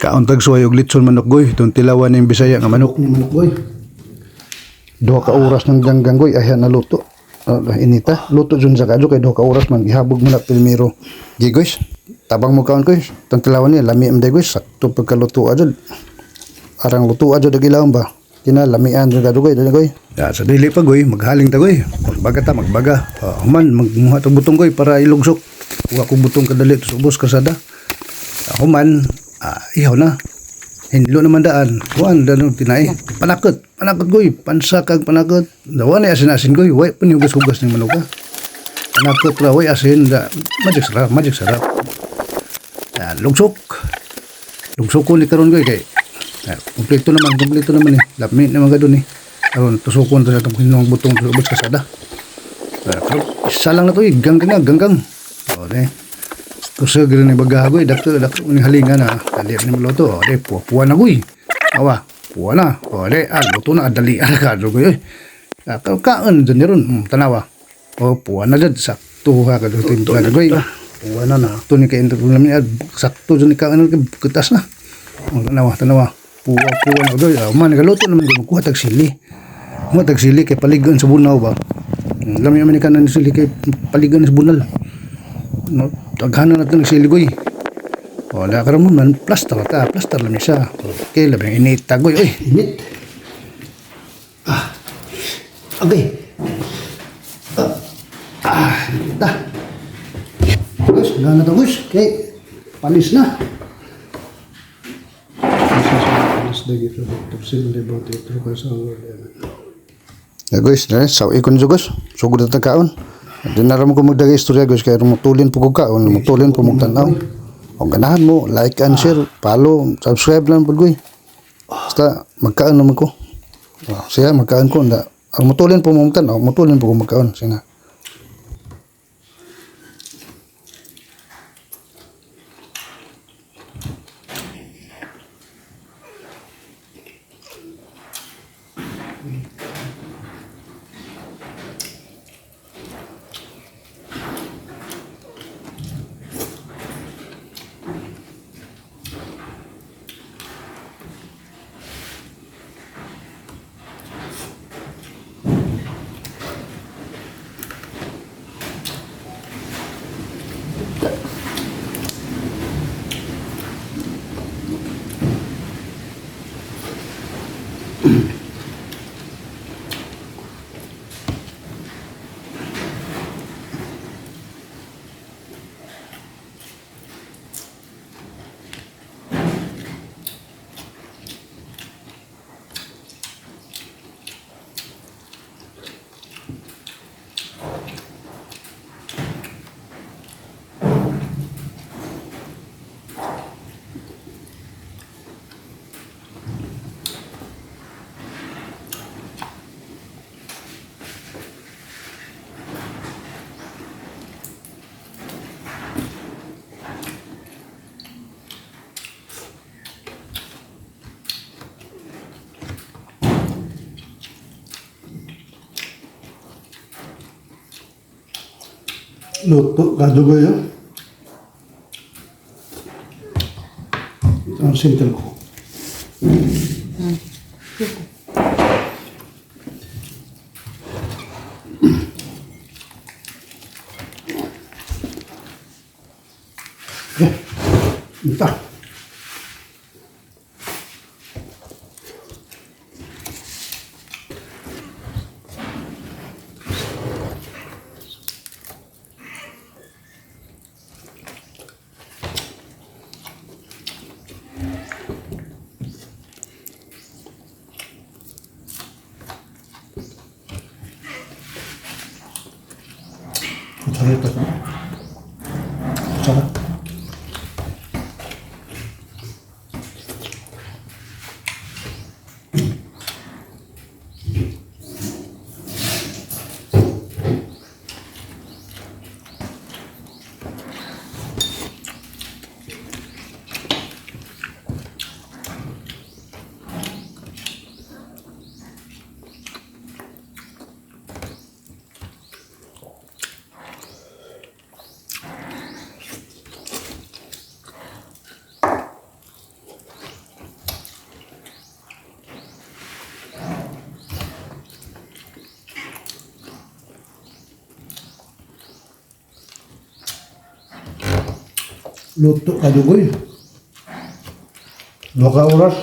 Kauntag suway og lechon manok goy, itong tilawan ng Bisaya nga manok ni manok goy. 2 ka oras ng ganggang goy, ayan na luto. Inita, luto dyan sa kadyo kay 2 ka oras man, ihabog mo na pilmiro. Di guys, tabang mo kaon goy, itong tilawan niya, lami am day goy, sakto pagkaluto adyo. Arang luto adyo dagilaon ba? Kinalamian dyan kadyo goy, dyan goy. Ya, sa dili pa goy, maghaling ta goy, magbaga. Human, magmuha ta butong goy para ilugsok. Kuha ko butong kadali, subos kasada. Human, ihaw na. Hinlo naman daan. Kuan dano tinay. Panakot goy. Pansakag panakot. Dawa na asin goy. Way paniugas-ugas ng manok ka. Panakot ra way asin da. Magic sarap. Lugsok. Lugsok ko ni karon goy kay. Kompleto naman ni. Lami naman gadon ni. Aron tusukon ta sa tong butong subos kasada. Pero isa lang na to, ganggang. Kusag rin ni bagagoy, dakto ni halingan na, dali ni maluto, puwa na goy. Awa, puwa na. Luto na, dali ka goy. Kaon dyan ni ron, tanawa. Puwa na dyan, sakto ha, kadutin ka goy. Puwa na na, ito ni kain, sakto dyan ni kaon, kutas na. Tanawa, puwa na goy. Man, nagaluto naman goy, kuha tagsili. Kay paligan sa bunaw ba. Lami naman ni kanan sili kay paligan sa bunal. Taghana natin ng siligoy. Wala ka naman man, plaster lang siya. Okay, labing init tagoy. Uy, init. Okay. Init. Guys, wala na ito guys. Okay, palis na. Guys, sa ikon dyan guys. Sugod na tagkaon. Di na rin mo magdagay istorya guys, kaya mutulin po ko kaon, mutulin po mong tanaw. Kung ganahan mo, like and share, follow, subscribe lang po guys. Basta magkaon naman ko. Siya magkaon ko, mutulin po mong tanaw, mutulin po ko magkaon. Siya na. Luto, gado ba yun? Ang sintel ko. Ito. Sarap ito. Sarap. Luto ka dugoy. 2 oras.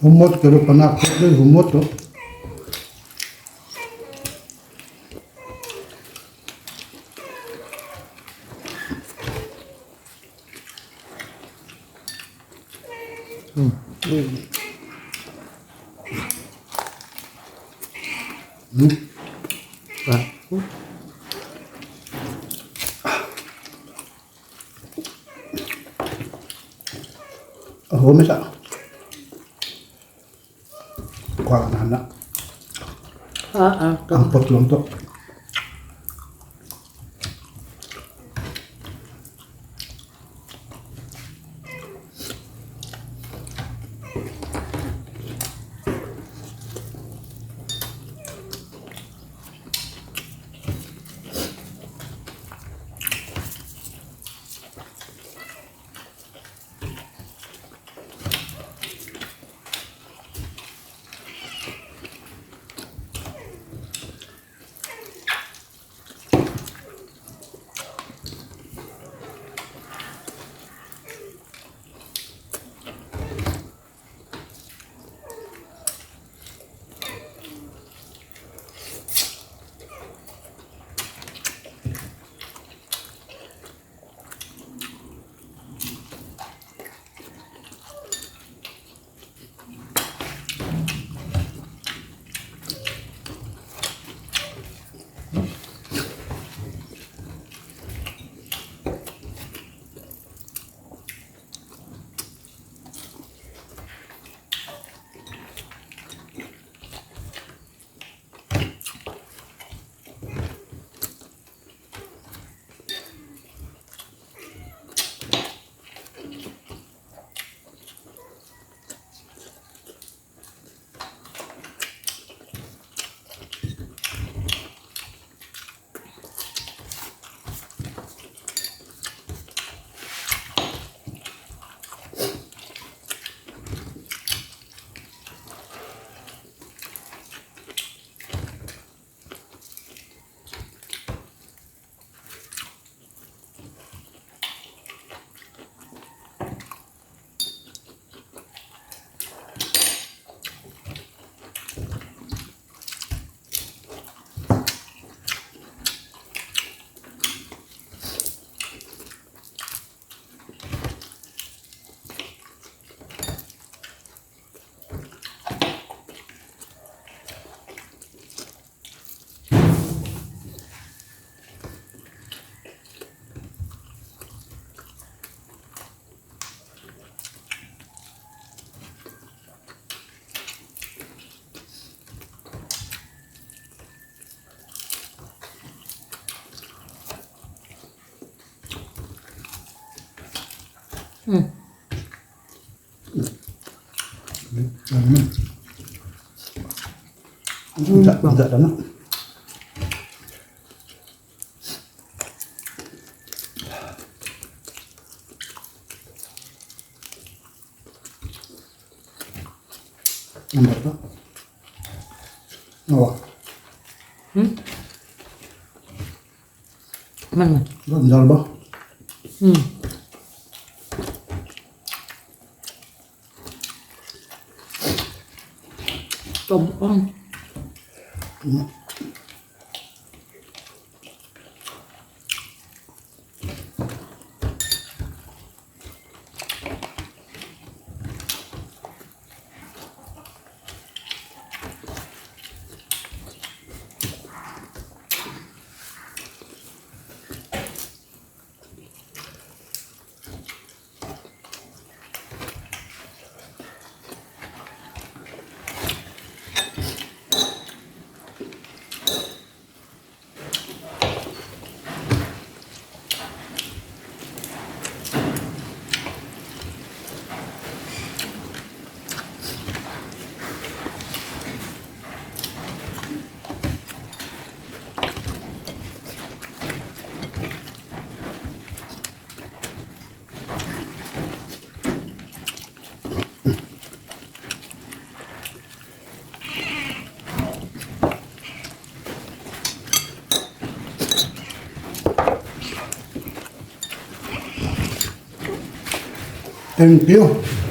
Humot pero panakot doy humot oh. Humis ah. Kuha na anak. Ampot lang to. Hmm. Tidak na. Ano ba ito? Oo. Mana? Gandal ba? Hmm. Tobong. Thank you.